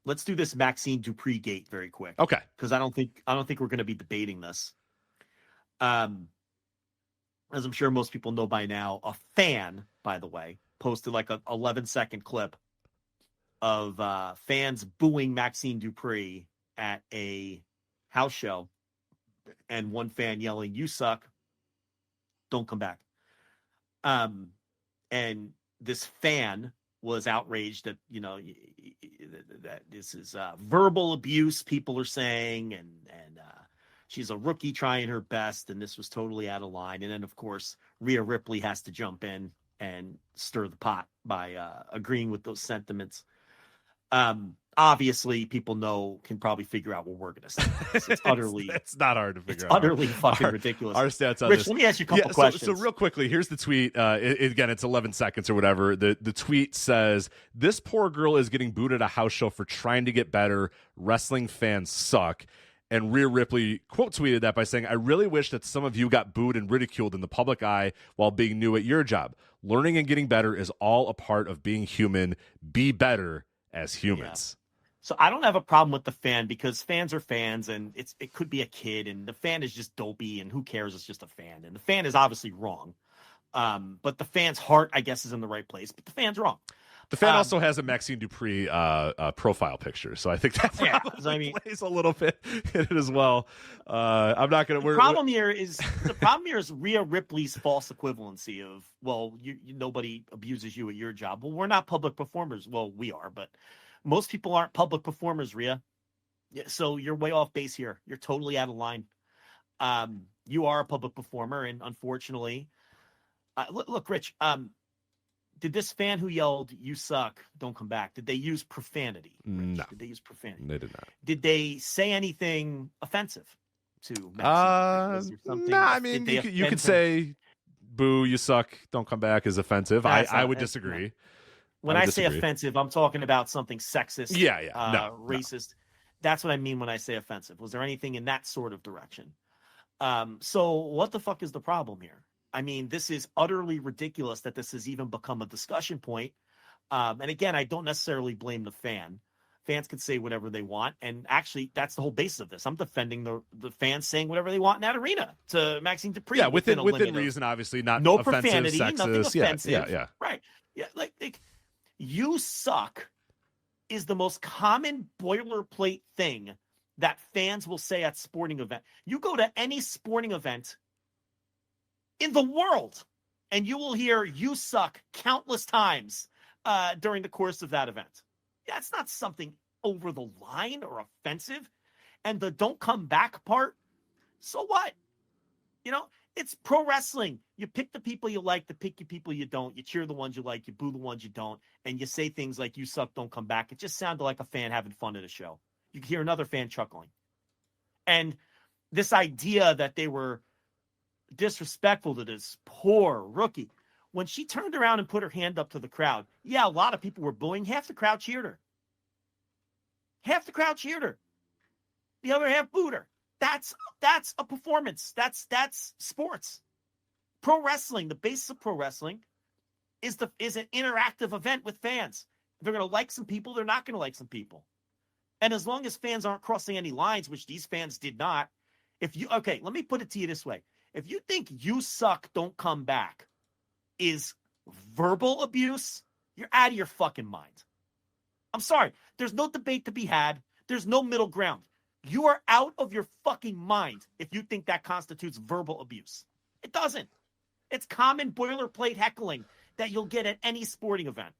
let's do this Maxxine Dupri gate very quick. Okay. Because I don't think we're going to be debating this. As I'm sure most people know by now, a fan, by the way, posted like a 11-second clip of fans booing Maxxine Dupri at a house show, and one fan yelling, "You suck, don't come back." And this fan was outraged that, that this is verbal abuse, people are saying, and she's a rookie trying her best, and this was totally out of line. And then, of course, Rhea Ripley has to jump in and stir the pot by agreeing with those sentiments. Obviously, people can probably figure out what we're going to say. It's utterly, it's not hard to figure out. It's utterly fucking ridiculous. Our stats on Rich, this. let me ask you a couple questions. So real quickly, here's the tweet. Again, it's 11 seconds or whatever. The tweet says, "This poor girl is getting booed at a house show for trying to get better. Wrestling fans suck." And Rhea Ripley quote tweeted that by saying, "I really wish that some of you got booed and ridiculed in the public eye while being new at your job. Learning and getting better is all a part of being human. Be better as humans." Yeah. So I don't have a problem with the fan, because fans are fans, and it could be a kid, and the fan is just dopey, and who cares? It's just a fan, and the fan is obviously wrong. But the fan's heart, I guess, is in the right place, but the fan's wrong. The fan also has a Maxxine Dupri profile picture, so I think that probably plays a little bit in it as well. I'm not going to. The problem here is Rhea Ripley's false equivalency of, well, nobody abuses you at your job. Well, we're not public performers. Well, we are, but most people aren't public performers, Rhea. So you're way off base here. You're totally out of line. You are a public performer, and unfortunately, look, Rich. Did this fan who yelled, "You suck, don't come back," did they use profanity? Rich? No. Did they use profanity? They did not. Did they say anything offensive to Maxxine? No, I mean, you could say, "Boo, you suck, don't come back" is offensive. I would disagree. When I say offensive, I'm talking about something sexist, racist. That's what I mean when I say offensive. Was there anything in that sort of direction? So what the fuck is the problem here? I mean, this is utterly ridiculous that this has even become a discussion point. And again, I don't necessarily blame the fan. Fans can say whatever they want. And actually, that's the whole basis of this. I'm defending the fans saying whatever they want in that arena to Maxxine Dupri. Yeah, within reason, obviously. Not no offensive, profanity, sexist. nothing offensive. Yeah. Right. Yeah, like "you suck" is the most common boilerplate thing that fans will say at sporting event. You go to any sporting event in the world, and you will hear "you suck" countless times during the course of that event. That's not something over the line or offensive. And the "don't come back" part, so what? It's pro wrestling. You pick the people you like, pick your people you don't. You cheer the ones you like, you boo the ones you don't. And you say things like "you suck, don't come back." It just sounded like a fan having fun at a show. You could hear another fan chuckling. And this idea that they were disrespectful to this poor rookie. When she turned around and put her hand up to the crowd, a lot of people were booing. Half the crowd cheered her. The other half booed her. That's a performance. That's sports. Pro wrestling, the basis of pro wrestling is an interactive event with fans. They're going to like some people, they're not going to like some people. And as long as fans aren't crossing any lines, which these fans did not, let me put it to you this way. If you think "you suck, don't come back" is verbal abuse, you're out of your fucking mind. I'm sorry. There's no debate to be had. There's no middle ground. You are out of your fucking mind if you think that constitutes verbal abuse. It doesn't. It's common boilerplate heckling that you'll get at any sporting event.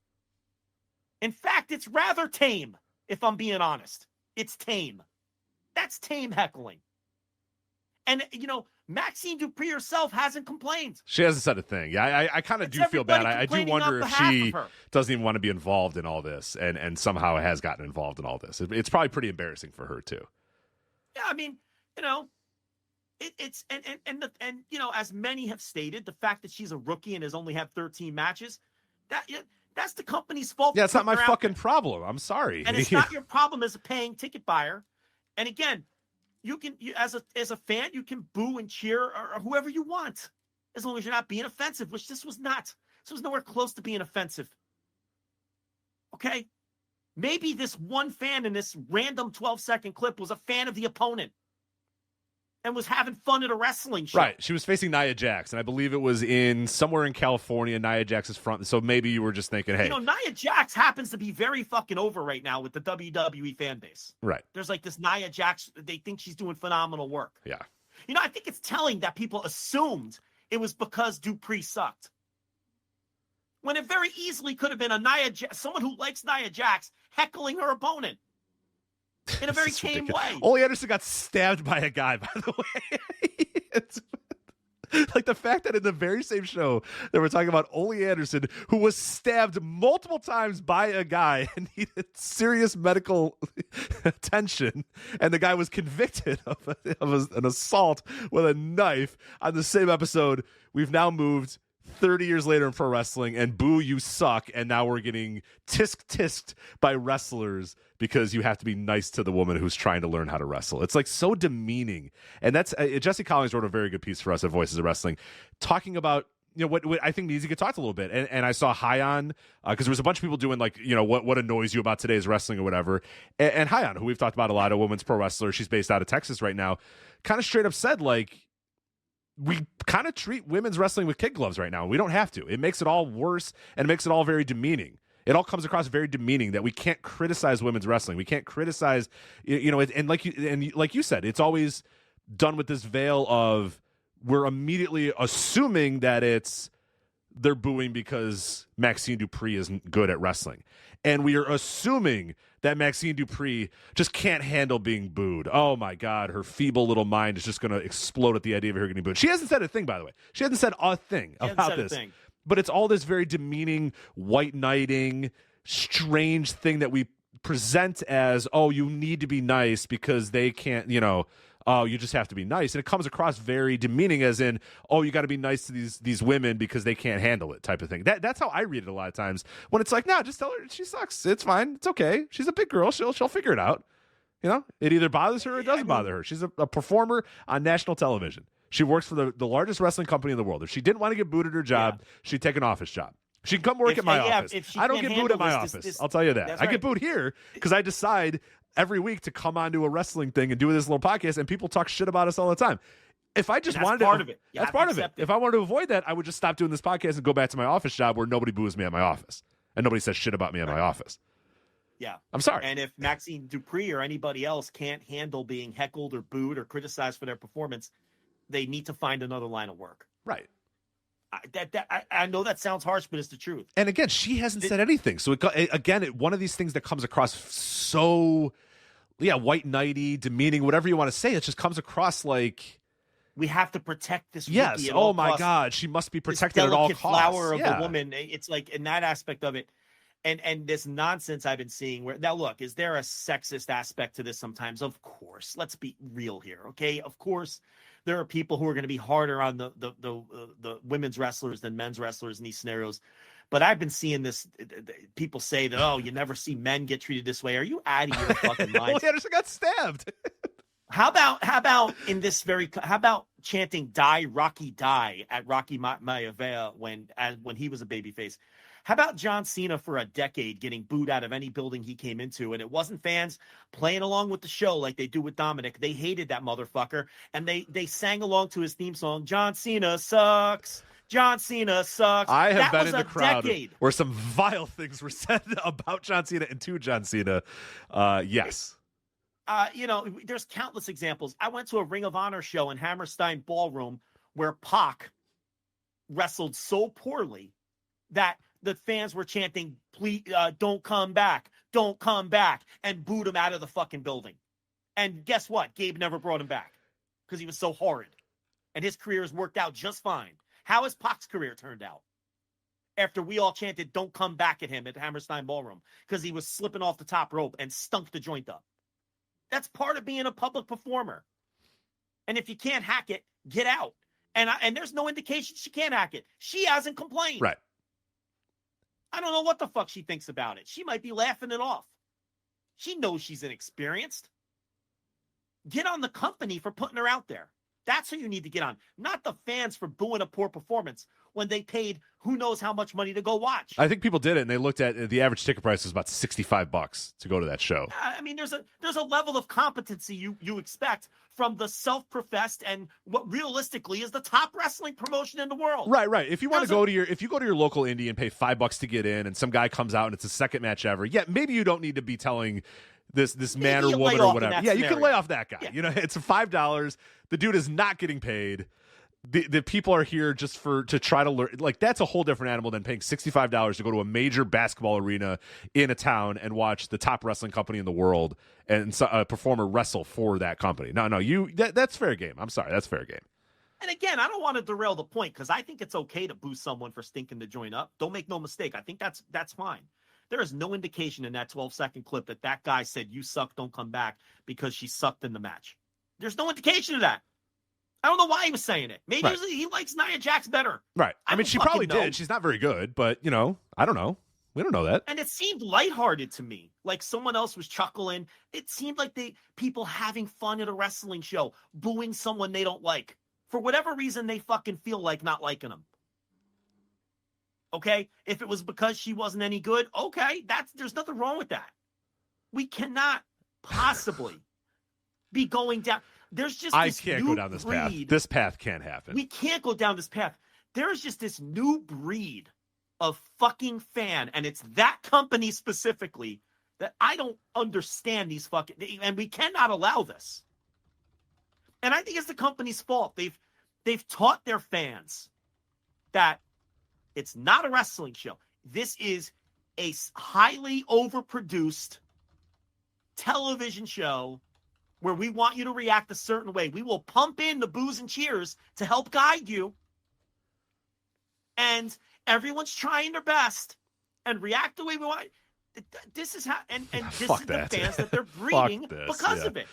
In fact, it's rather tame, if I'm being honest. It's tame. That's tame heckling. And, Maxxine Dupri herself hasn't complained. She hasn't said a thing. Yeah, I kind of do feel bad. I do wonder if she doesn't even want to be involved in all this and somehow has gotten involved in all this. It's probably pretty embarrassing for her, too. Yeah, I mean, it's as many have stated, the fact that she's a rookie and has only had 13 matches, that's the company's fault. Yeah, it's not my fucking problem. I'm sorry. And it's not your problem as a paying ticket buyer. And again, you as a fan, you can boo and cheer or whoever you want, as long as you're not being offensive, which this was not. This was nowhere close to being offensive. Okay? Maybe this one fan in this random 12-second clip was a fan of the opponent and was having fun at a wrestling show. Right. She was facing Nia Jax, and I believe it was somewhere in California, Nia Jax's front. So maybe you were just thinking, hey. You know, Nia Jax happens to be very fucking over right now with the WWE fan base. Right. There's like this Nia Jax, they think she's doing phenomenal work. Yeah. You know, I think it's telling that people assumed it was because Dupri sucked. When it very easily could have been someone who likes Nia Jax heckling her opponent in a very tame way. Ole Anderson got stabbed by a guy, by the way. It's like the fact that in the very same show that we're talking about Ole Anderson, who was stabbed multiple times by a guy and needed serious medical attention, and the guy was convicted of an assault with a knife on the same episode. We've now moved 30 years later in pro wrestling, and boo, you suck, and now we're getting tisk-tisked by wrestlers because you have to be nice to the woman who's trying to learn how to wrestle. It's like so demeaning. And that's Jesse Collins wrote a very good piece for us at Voices of Wrestling talking about, you know, what I think needs to get talked a little bit. And I saw Hyon, because there was a bunch of people doing like, you know, what annoys you about today's wrestling or whatever. And Hyon, who we've talked about a lot, a women's pro wrestler, she's based out of Texas right now, kind of straight up said, like, we kind of treat women's wrestling with kid gloves right now. We don't have to. It makes it all worse, and it makes it all very demeaning. It all comes across very demeaning that we can't criticize women's wrestling. We can't criticize, you know, and like you said, it's always done with this veil of we're immediately assuming that they're booing because Maxxine Dupri isn't good at wrestling. And we are assuming that Maxxine Dupri just can't handle being booed. Oh, my God. Her feeble little mind is just going to explode at the idea of her getting booed. She hasn't said a thing, by the way. She hasn't said a thing about this. But it's all this very demeaning, white knighting, strange thing that we present as, oh, you need to be nice because they can't, you know, oh, you just have to be nice. And it comes across very demeaning as in, oh, you got to be nice to these women because they can't handle it type of thing. That's how I read it a lot of times when it's like, no, just tell her she sucks. It's fine. It's okay. She's a big girl. She'll figure it out. You know, it either bothers her or it doesn't bother her. She's a performer on national television. She works for the largest wrestling company in the world. If she didn't want to get booed at her job, she'd take an office job. She can come work at my office. I don't get booed at my office. I'll tell you that. I get booed here because I decide every week to come onto a wrestling thing and do this little podcast, and people talk shit about us all the time. If I just wanted part of it. That's part of it. If I wanted to avoid that, I would just stop doing this podcast and go back to my office job where nobody boos me at my office and nobody says shit about me at my office. Yeah. I'm sorry. And if Maxxine Dupri or anybody else can't handle being heckled or booed or criticized for their performance, they need to find another line of work. Right. I know that sounds harsh, but it's the truth. And again, she hasn't said anything. So one of these things that comes across so, white knighty, demeaning, whatever you want to say, it just comes across like we have to protect this. Yes. Oh my God, she must be protected at all costs. Flower of a woman. It's like in that aspect of it. And this nonsense I've been seeing where now look, is there a sexist aspect to this sometimes? Of course. Let's be real here. Okay. Of course, there are people who are going to be harder on the women's wrestlers than men's wrestlers in these scenarios. But I've been seeing this. People say that, oh, you never see men get treated this way. Are you out of your fucking mind? Well, Anderson got stabbed. How about in this how about chanting "Die Rocky Die" at Rocky Maivia when he was a babyface? How about John Cena for a decade getting booed out of any building he came into? And it wasn't fans playing along with the show like they do with Dominic. They hated that motherfucker. And they sang along to his theme song, John Cena sucks. John Cena sucks. I have been in the crowd decade where some vile things were said about John Cena and to John Cena. Yes. There's countless examples. I went to a Ring of Honor show in Hammerstein Ballroom where Pac wrestled so poorly that the fans were chanting, please, don't come back, and booed him out of the fucking building. And guess what? Gabe never brought him back because he was so horrid. And his career has worked out just fine. How has Pac's career turned out? After we all chanted, don't come back at him at Hammerstein Ballroom because he was slipping off the top rope and stunk the joint up. That's part of being a public performer. And if you can't hack it, get out. And there's no indication she can't hack it. She hasn't complained. Right. I don't know what the fuck she thinks about it. She might be laughing it off. She knows she's inexperienced. Get on the company for putting her out there. That's who you need to get on. Not the fans for booing a poor performance. when they paid who knows how much money to go watch. I think people did it, and they looked at the average ticket price was about $65 to go to that show. I mean, there's a level of competency you expect from the self-professed and what realistically is the top wrestling promotion in the world. Right. If you want to go to your local indie and pay $5 to get in, and some guy comes out and it's the second match ever, yeah, maybe you don't need to be telling this man or woman or whatever. Yeah, you can lay off that guy. Yeah. You know, it's $5. The dude is not getting paid. The people are here just to try to learn. Like, that's a whole different animal than paying $65 to go to a major basketball arena in a town and watch the top wrestling company in the world and a performer wrestle for that company. No, that's fair game. I'm sorry, that's fair game. And again, I don't want to derail the point because I think it's okay to boo someone for stinking to join up. Don't make no mistake. I think that's fine. There is no indication in that 12-second clip that guy said, "You suck, don't come back," because she sucked in the match. There's no indication of that. I don't know why he was saying it. Maybe he likes Nia Jax better. Right. I mean, she probably did. She's not very good, but, I don't know. We don't know that. And it seemed lighthearted to me. Like someone else was chuckling. It seemed like people having fun at a wrestling show, booing someone they don't like. For whatever reason, they fucking feel like not liking them. Okay? If it was because she wasn't any good, okay, there's nothing wrong with that. We cannot possibly be going down. There's just I can't go down this path. This path can't happen. We can't go down this path. There's just this new breed of fucking fan, and it's that company specifically that I don't understand these fucking, and we cannot allow this. And I think it's the company's fault. They've taught their fans that it's not a wrestling show. This is a highly overproduced television show where we want you to react a certain way. We will pump in the boos and cheers to help guide you. And everyone's trying their best and react the way we want. This is how, and this is the fans that they're breeding because of it.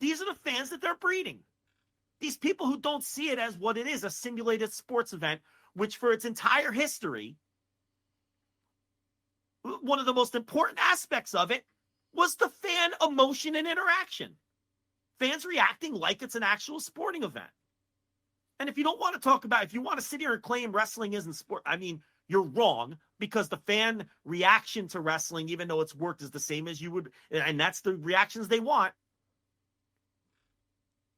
These are the fans that they're breeding. These people who don't see it as what it is, a simulated sports event, which for its entire history, one of the most important aspects of it was the fan emotion and interaction. Fans reacting like it's an actual sporting event. And if you don't want to talk about, if you want to sit here and claim wrestling isn't sport, I mean, you're wrong, because the fan reaction to wrestling, even though it's worked, is the same as you would, and that's the reactions they want.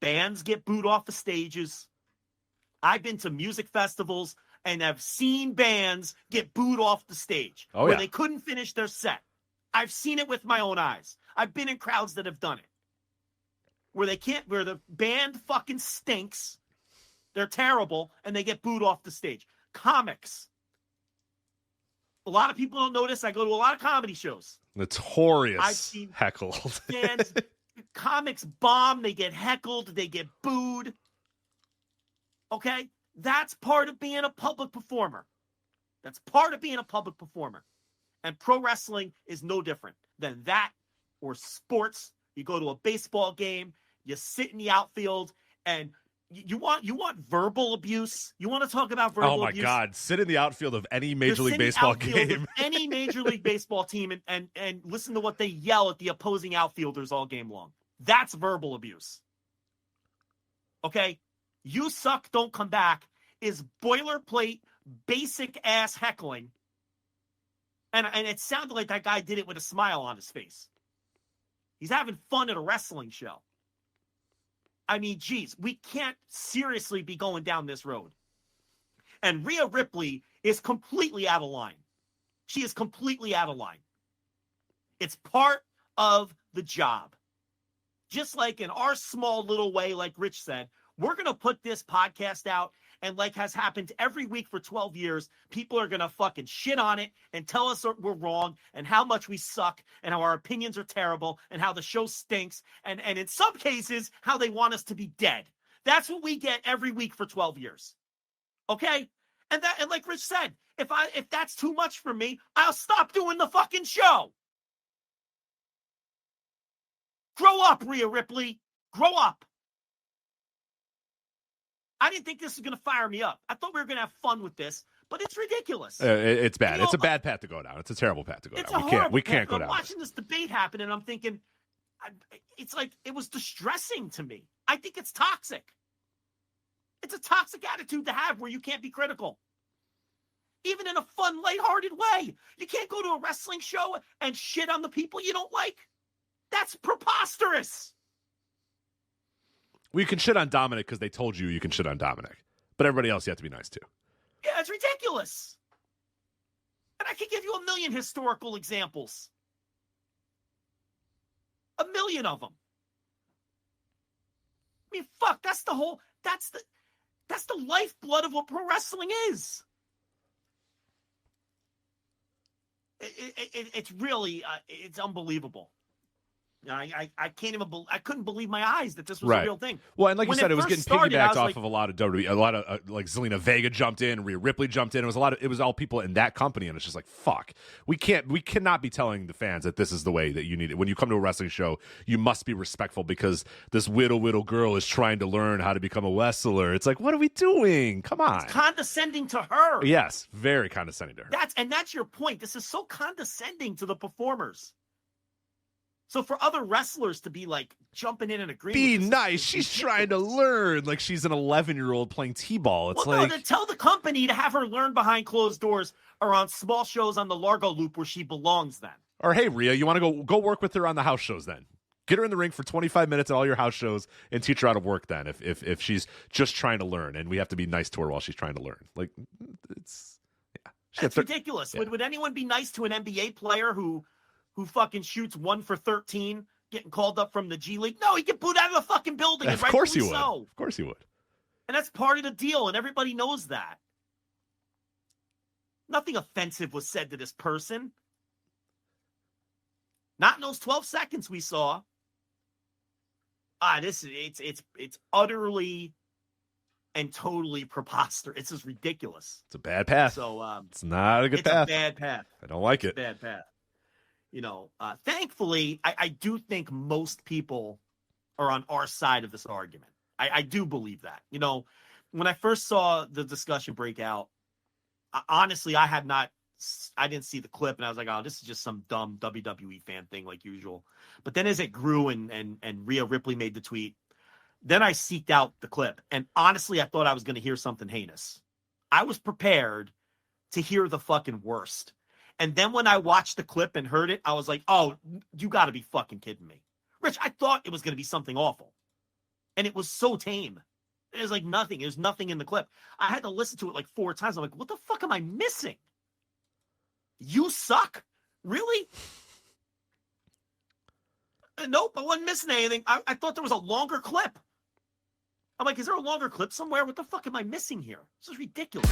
Bands get booed off the stages. I've been to music festivals and have seen bands get booed off the stage where they couldn't finish their set. I've seen it with my own eyes. I've been in crowds that have done it. Where the band fucking stinks. They're terrible, and they get booed off the stage. Comics. A lot of people don't notice. I go to a lot of comedy shows. Notorious. I've seen heckled. Fans, comics bomb. They get heckled. They get booed. Okay? That's part of being a public performer. That's part of being a public performer. And pro wrestling is no different than that, or sports. You go to a baseball game, you sit in the outfield, and you want verbal abuse. You want to talk about verbal abuse? Oh my God! Sit in the outfield of any Major League Baseball game, any Major League Baseball team, and listen to what they yell at the opposing outfielders all game long. That's verbal abuse. Okay, you suck, don't come back is boilerplate, basic ass heckling. And it sounded like that guy did it with a smile on his face. He's having fun at a wrestling show. I mean, geez, we can't seriously be going down this road. And Rhea Ripley is completely out of line. She is completely out of line. It's part of the job. Just like in our small little way, like Rich said, we're going to put this podcast out, and like has happened every week for 12 years, people are going to fucking shit on it and tell us we're wrong and how much we suck and how our opinions are terrible and how the show stinks and in some cases, how they want us to be dead. That's what we get every week for 12 years. Okay? And like Rich said, if that's too much for me, I'll stop doing the fucking show. Grow up, Rhea Ripley. Grow up. I didn't think this was going to fire me up. I thought we were going to have fun with this, but it's ridiculous. It's bad. It's a bad path to go down. It's a terrible path to go down. We can't go down. I'm watching this debate happen, and I'm thinking, it's like, it was distressing to me. I think it's toxic. It's a toxic attitude to have where you can't be critical. even in a fun, lighthearted way. You can't go to a wrestling show and shit on the people you don't like. That's preposterous. Well, you can shit on Dominic because they told you can shit on Dominic. But everybody else you have to be nice to. Yeah, it's ridiculous. And I can give you a million historical examples. A million of them. I mean, fuck, that's the lifeblood of what pro wrestling is. It's really, it's unbelievable. I can't even. I couldn't believe my eyes that this was a real thing. Well, and like you said, it was getting piggybacked off like, of a lot of WWE. A lot of like Zelina Vega jumped in, Rhea Ripley jumped in. It was all people in that company, and it's just like fuck. We cannot be telling the fans that this is the way that you need it. When you come to a wrestling show, you must be respectful because this whittle girl is trying to learn how to become a wrestler. It's like, what are we doing? Come on, it's condescending to her. Yes, very condescending to her. That's your point. This is so condescending to the performers. So for other wrestlers to be like jumping in and agreeing, be nice. She's trying to learn, like she's an 11-year-old playing t-ball. It's no, to tell the company to have her learn behind closed doors or on small shows on the Largo Loop where she belongs. Then, or hey, Rhea, you want to go work with her on the house shows? Then get her in the ring for 25 minutes at all your house shows and teach her how to work. Then, if she's just trying to learn, and we have to be nice to her while she's trying to learn, like it's that's ridiculous. Yeah. Would anyone be nice to an NBA player who fucking shoots 1 for 13, getting called up from the G League? No, he get booed out of the fucking building. Of course he would. So. Of course he would. And that's part of the deal, and everybody knows that. Nothing offensive was said to this person. Not in those 12 seconds we saw. It's utterly and totally preposterous. It's just ridiculous. It's a bad path. So it's not a good path. It's a bad path. I don't like it. It's a bad path. You know, thankfully, I do think most people are on our side of this argument. I do believe that. You know, when I first saw the discussion break out, honestly, I didn't see the clip, and I was like, oh, this is just some dumb WWE fan thing like usual. But then as it grew and Rhea Ripley made the tweet, then I seeked out the clip. And honestly, I thought I was going to hear something heinous. I was prepared to hear the fucking worst. And then when I watched the clip and heard it, I was like, oh, you got to be fucking kidding me. Rich, I thought it was going to be something awful. And it was so tame. It was like nothing. There's nothing in the clip. I had to listen to it like 4 times. I'm like, what the fuck am I missing? You suck? Really? Nope, I wasn't missing anything. I thought there was a longer clip. I'm like, is there a longer clip somewhere? What the fuck am I missing here? This is ridiculous.